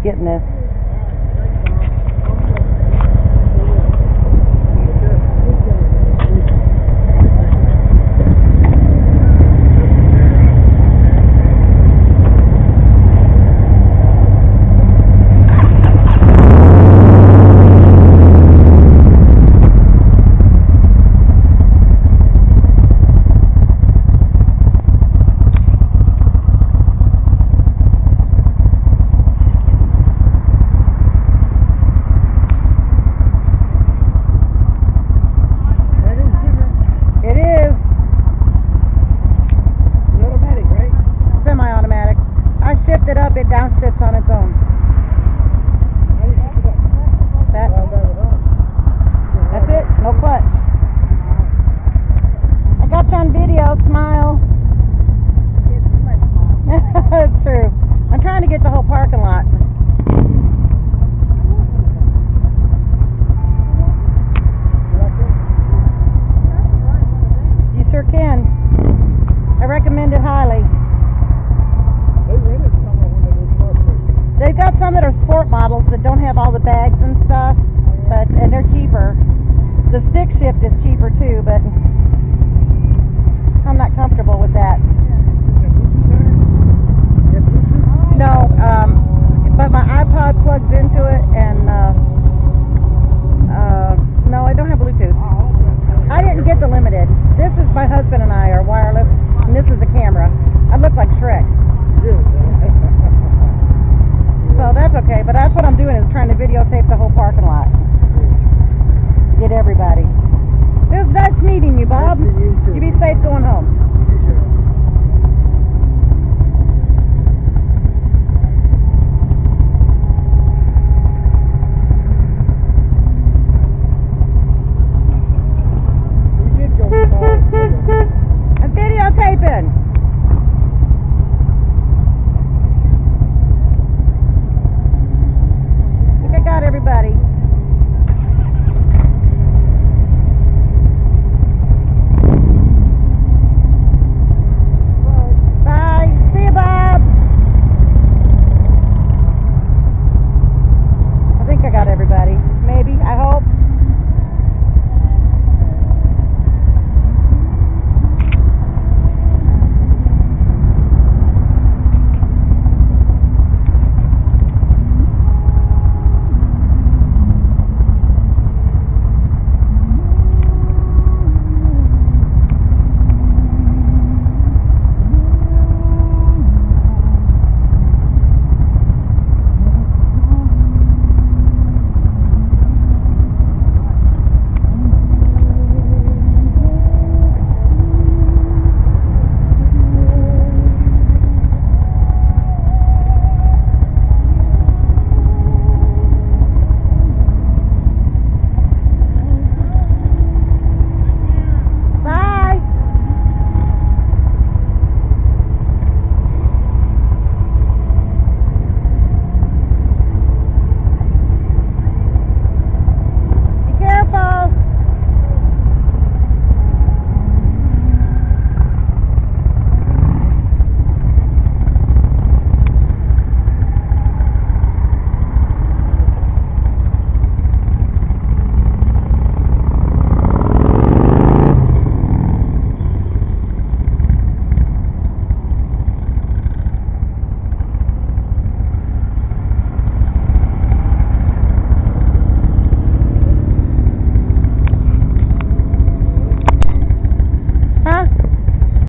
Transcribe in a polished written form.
getting this. It up, it downsits on its own. That's it, no clutch. I got you on video, smile. That's true. I'm trying to get the whole parking lot. You sure can. I recommend it highly. They've got some that are sport models that don't have all the bags and stuff, and they're cheaper. The stick shift is cheaper too, but I'm not comfortable with that. No, but my iPod plugs into it, and no, I don't have Bluetooth. I didn't get the limited. This is my husband and I are wireless, and this is the camera. I look like Shrek. So that's okay, but that's what I'm doing, is trying to videotape the whole parking lot. Get everybody. It was nice meeting you, Bob. You be safe going home.